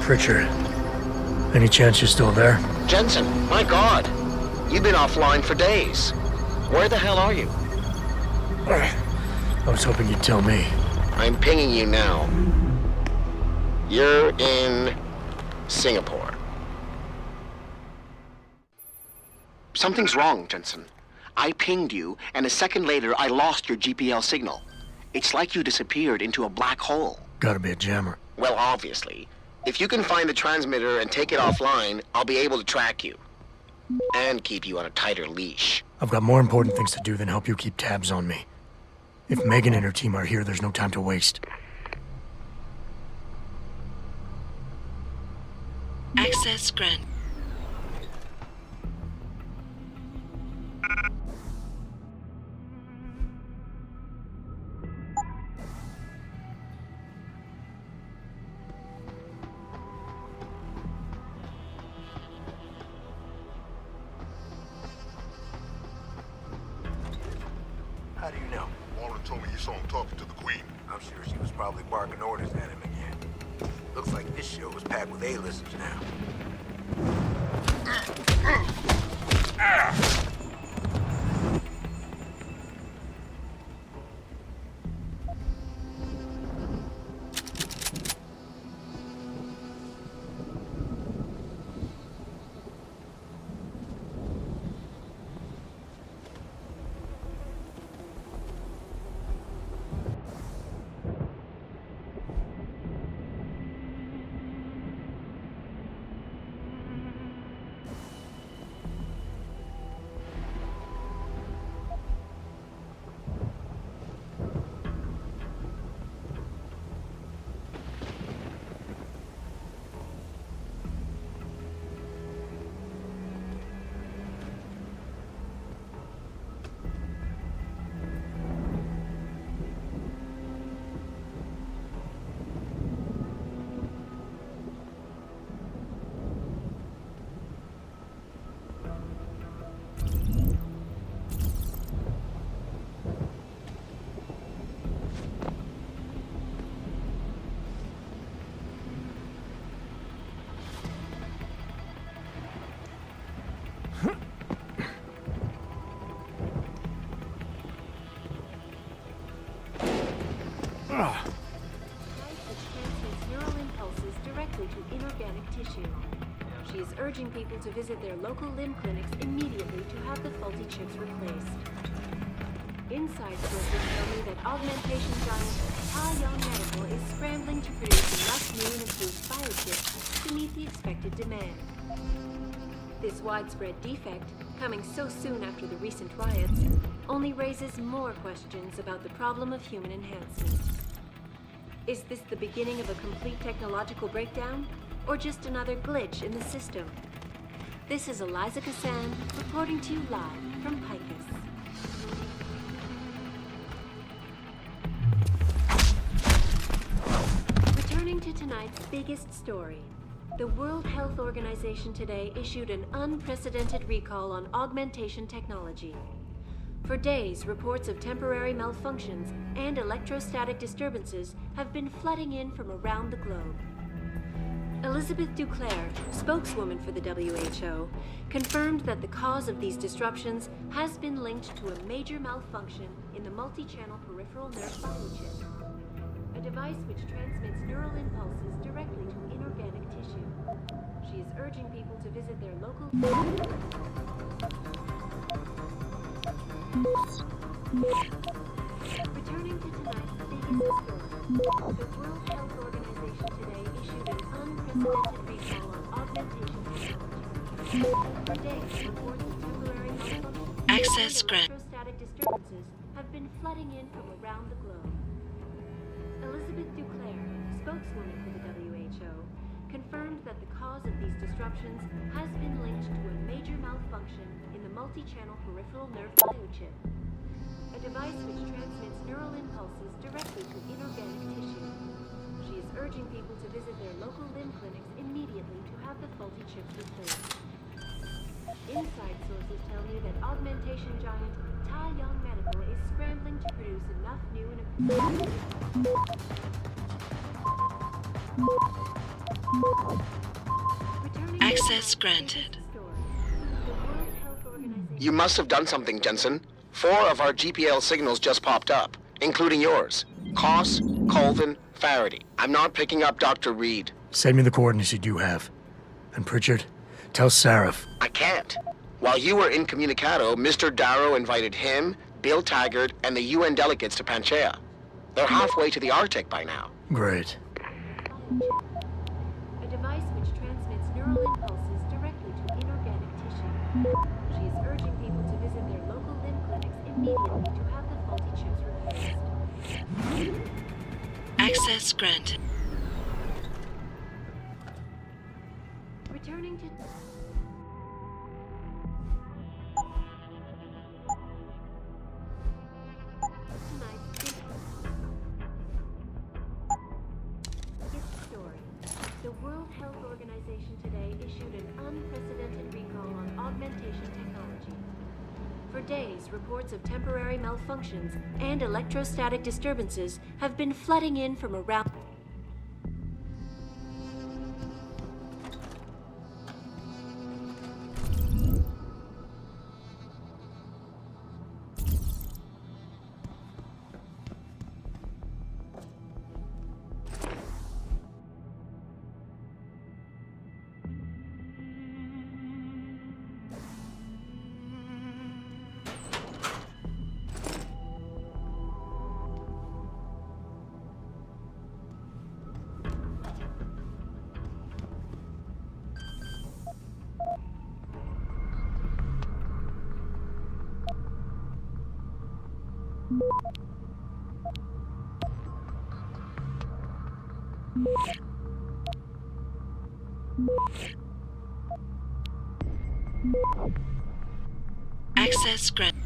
Pritchard. Any chance you're still there? Jensen, my God. You've been offline for days. Where the hell are you? I was hoping you'd tell me. I'm pinging you now. You're in Singapore. Something's wrong, Jensen. I pinged you, and a second later, I lost your GPL signal. It's like you disappeared into a black hole. Gotta be a jammer. Well, obviously. If you can find the transmitter and take it offline, I'll be able to track you. And keep you on a tighter leash. I've got more important things to do than help you keep tabs on me. If Megan and her team are here, there's no time to waste. Access grant. How do you know? Warren told me he saw him talking to the Queen. I'm sure she was probably barking orders at him again. Looks like this show is packed with A-listers now. She is urging people to visit their local limb clinics immediately to have the faulty chips replaced. Inside sources tell me that augmentation giant Young Medical is scrambling to produce enough new and improved biochips to meet the expected demand. This widespread defect, coming so soon after the recent riots, only raises more questions about the problem of human enhancement. Is this the beginning of a complete technological breakdown? Or just another glitch in the system? This is Eliza Cassan reporting to you live from Picus. Returning to tonight's biggest story. The World Health Organization today issued an unprecedented recall on augmentation technology. For days, reports of temporary malfunctions and electrostatic disturbances have been flooding in from around the globe. Elizabeth Duclair, spokeswoman for the WHO, confirmed that the cause of these disruptions has been linked to a major malfunction in the multi-channel peripheral nerve biochip, a device which transmits neural impulses directly to inorganic tissue. She is urging people to visit their local... Returning to tonight's biggest story, the World Health Organization today issued an unprecedented recall on augmentation technology. For days, reports of temporary malfunctions Access and grant. electrostatic disturbances have been flooding in from around the globe. Elizabeth Duclair, spokeswoman for the WHO, confirmed that the cause of these disruptions has been linked to a major malfunction in the multi-channel peripheral nerve biochip, a device which transmits neural impulses directly to inorganic tissue. She is urging people to visit their local limb clinics immediately to have the faulty chips replaced. Inside sources tell me that augmentation giant Young Medical is scrambling to produce enough new and Returning Access to granted. the World Health Organization. You must have done something, Jensen. 4 of our GPL signals just popped up, including yours. Koss, Colvin, Faraday. I'm not picking up Dr. Reed. Send me the coordinates you do have. And Pritchard, tell Sarif. I can't. While you were incommunicado, Mr. Darrow invited him, Bill Taggart, and the UN delegates to Panchea. They're halfway to the Arctic by now. Great. A device which transmits neural impulses directly to inorganic tissue. She is urging people to visit their local limb clinics immediately to have the faulty chips replaced. Access granted. Returning to... Tonight's story. The World Health Organization today issued an unprecedented recall on augmentation technology. For days, reports of temporary malfunctions and electrostatic disturbances have been flooding in from around... Access granted.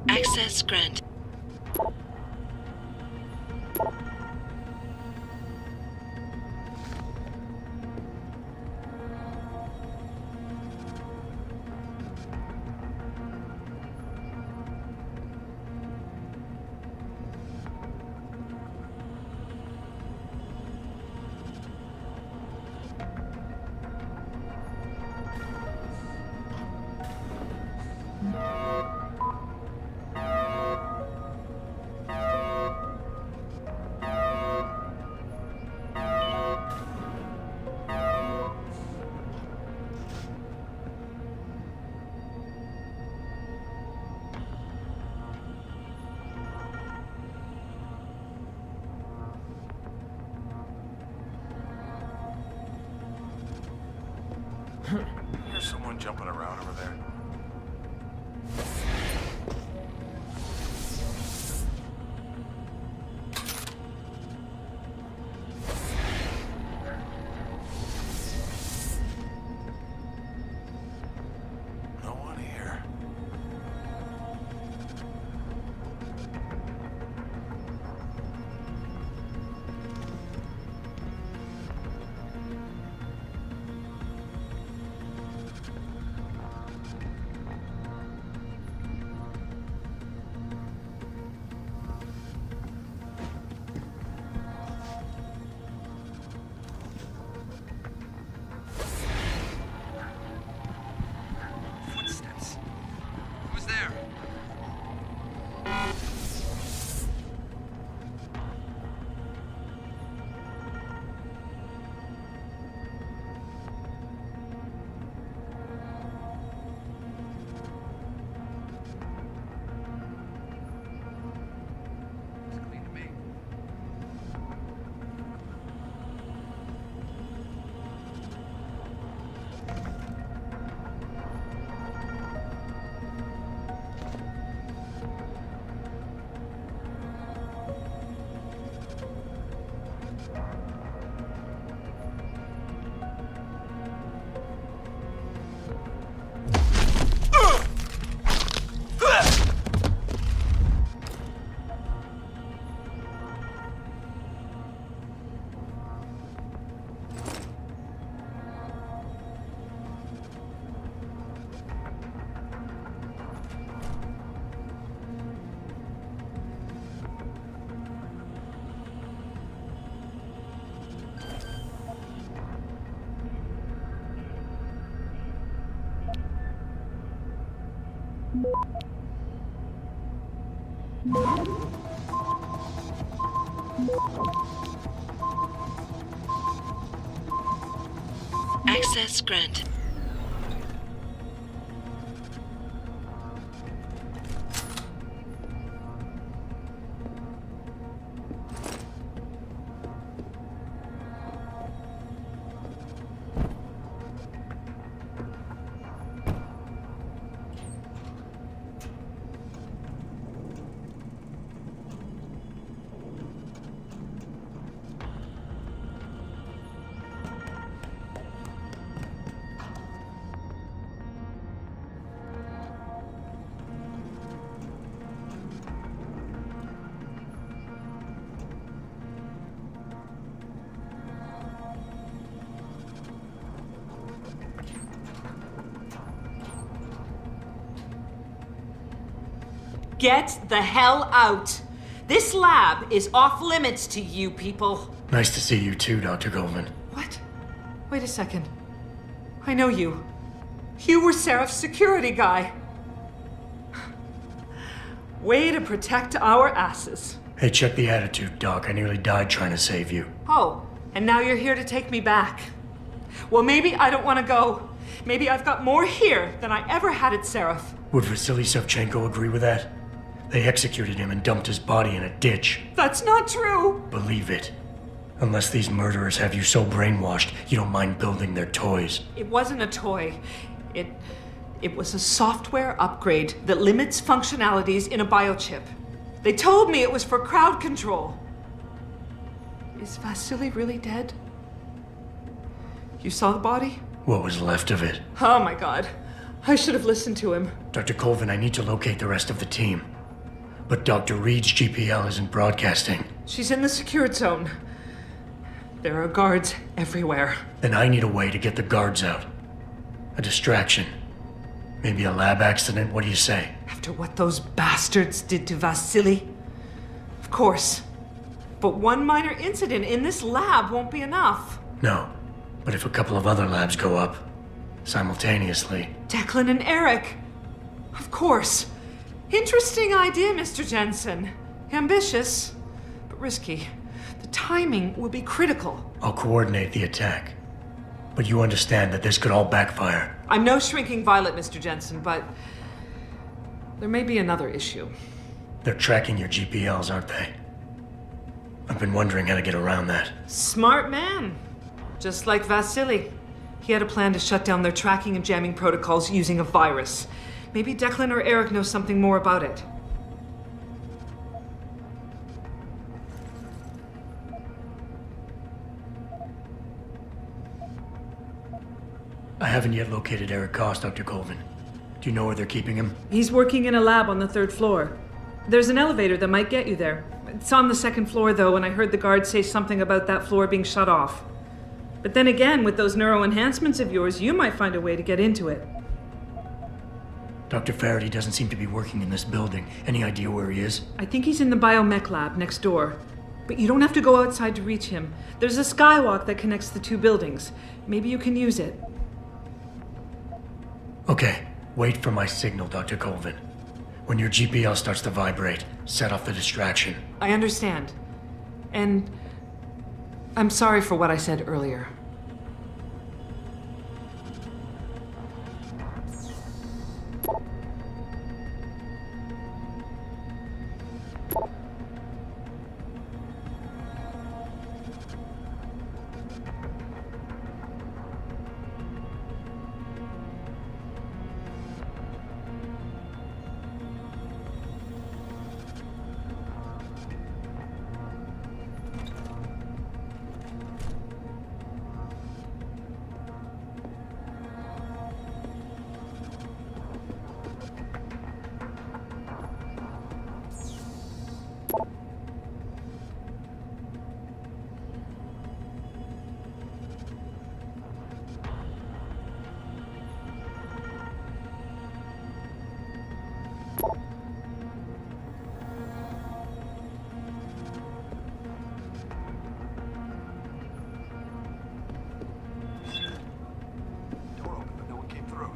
Access granted. jumping around over there? No one here. Footsteps. Who's there? Looks clean to me. Access granted. Get the hell out! This lab is off limits to you people. Nice to see you too, Dr. Goldman. What? Wait a second. I know you. You were Seraph's security guy. Way to protect our asses. Hey, check the attitude, Doc. I nearly died trying to save you. Oh, and now you're here to take me back. Well, maybe I don't want to go. Maybe I've got more here than I ever had at Seraph. Would Vasily Savchenko agree with that? They executed him and dumped his body in a ditch. That's not true! Believe it. Unless these murderers have you so brainwashed, you don't mind building their toys. It wasn't a toy. It was a software upgrade that limits functionalities in a biochip. They told me it was for crowd control. Is Vasily really dead? You saw the body? What was left of it? Oh my god. I should have listened to him. Dr. Colvin, I need to locate the rest of the team. But Dr. Reed's GPL isn't broadcasting. She's in the secured zone. There are guards everywhere. Then I need a way to get the guards out. A distraction. Maybe a lab accident, what do you say? After what those bastards did to Vasily? Of course. But one minor incident in this lab won't be enough. No, but if a couple of other labs go up, simultaneously. Declan and Eric. Of course. Interesting idea, Mr. Jensen. Ambitious, but risky. The timing will be critical. I'll coordinate the attack. But you understand that this could all backfire. I'm no shrinking violet, Mr. Jensen, but there may be another issue. They're tracking your GPLs, aren't they? I've been wondering how to get around that. Smart man. Just like Vasily. He had a plan to shut down their tracking and jamming protocols using a virus. Maybe Declan or Eric knows something more about it. I haven't yet located Eric Koss, Dr. Colvin. Do you know where they're keeping him? He's working in a lab on the 3rd floor. There's an elevator that might get you there. It's on the 2nd floor, though, and I heard the guard say something about that floor being shut off. But then again, with those neuroenhancements of yours, you might find a way to get into it. Dr. Faraday doesn't seem to be working in this building. Any idea where he is? I think he's in the biomech lab next door. But you don't have to go outside to reach him. There's a skywalk that connects the 2 buildings. Maybe you can use it. Okay, wait for my signal, Dr. Colvin. When your GPL starts to vibrate, set off the distraction. I understand. And I'm sorry for what I said earlier. Door open, but no one came through.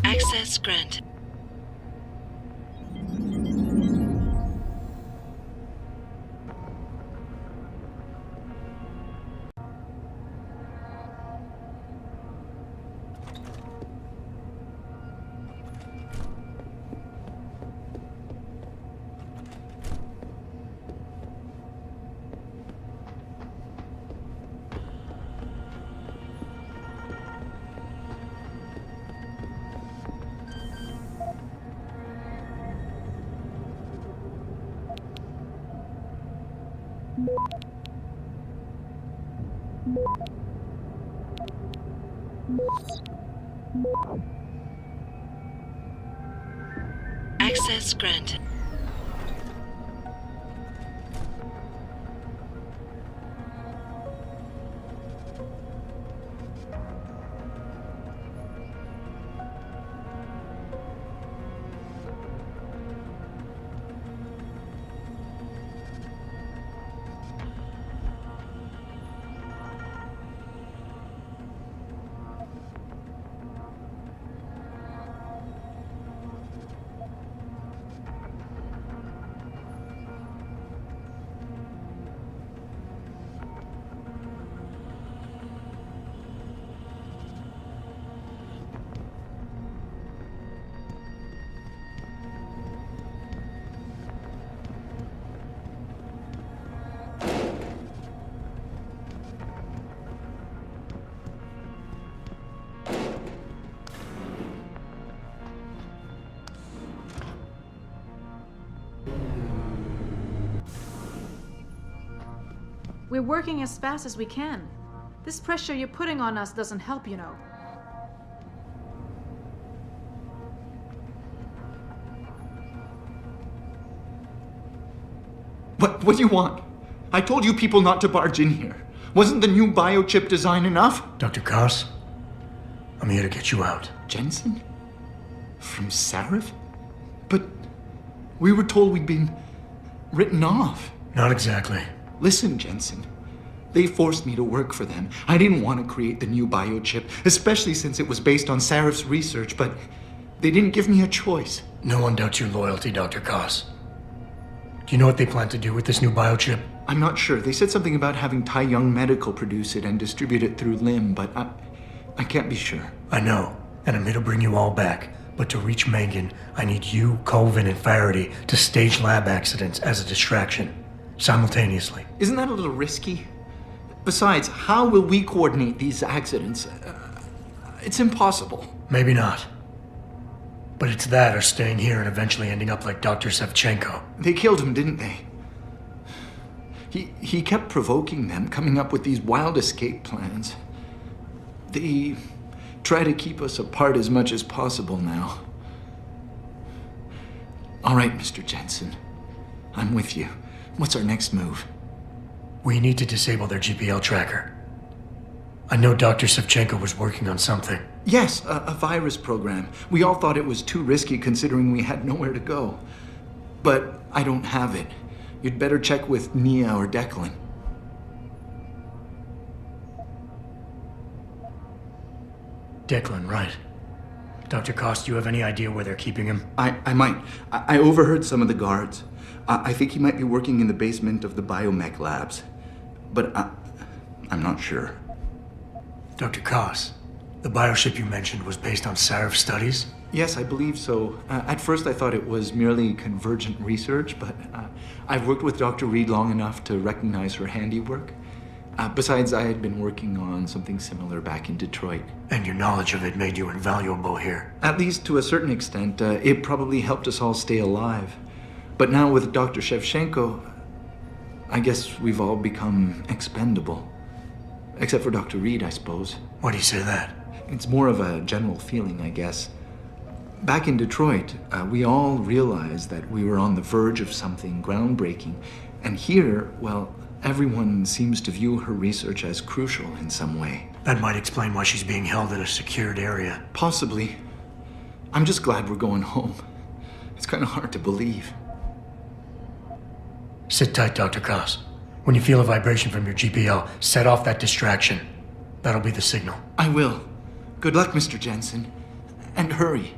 Access granted. Access granted. We're working as fast as we can. This pressure you're putting on us doesn't help, you know. What do you want? I told you people not to barge in here. Wasn't the new biochip design enough? Dr. Koss, I'm here to get you out. Jensen? From Sarif? But we were told we'd been written off. Not exactly. Listen, Jensen. They forced me to work for them. I didn't want to create the new biochip, especially since it was based on Sarif's research, but they didn't give me a choice. No one doubts your loyalty, Dr. Koss. Do you know what they plan to do with this new biochip? I'm not sure. They said something about having Tai Young Medical produce it and distribute it through Lim, but I can't be sure. I know, and I'm here to bring you all back. But to reach Mangan, I need you, Colvin, and Faraday to stage lab accidents as a distraction, simultaneously. Isn't that a little risky? Besides, how will we coordinate these accidents? It's impossible. Maybe not. But it's that or staying here and eventually ending up like Dr. Sevchenko. They killed him, didn't they? He kept provoking them, coming up with these wild escape plans. They try to keep us apart as much as possible now. All right, Mr. Jensen. I'm with you. What's our next move? We need to disable their GPL tracker. I know Dr. Sevchenko was working on something. Yes, a virus program. We all thought it was too risky considering we had nowhere to go. But I don't have it. You'd better check with Nia or Declan. Declan, right. Dr. Koss, do you have any idea where they're keeping him? I might. I overheard some of the guards. I think he might be working in the basement of the biomech labs. But I'm not sure. Dr. Koss, the bioship you mentioned was based on Sarif studies? Yes, I believe so. At first I thought it was merely convergent research, but I've worked with Dr. Reed long enough to recognize her handiwork. Besides, I had been working on something similar back in Detroit. And your knowledge of it made you invaluable here. At least to a certain extent, it probably helped us all stay alive. But now with Dr. Shevchenko, I guess we've all become expendable. Except for Dr. Reed, I suppose. Why do you say that? It's more of a general feeling, I guess. Back in Detroit, we all realized that we were on the verge of something groundbreaking. And here, well, everyone seems to view her research as crucial in some way. That might explain why she's being held in a secured area. Possibly. I'm just glad we're going home. It's kind of hard to believe. Sit tight, Dr. Koss. When you feel a vibration from your GPL, set off that distraction. That'll be the signal. I will. Good luck, Mr. Jensen. And hurry.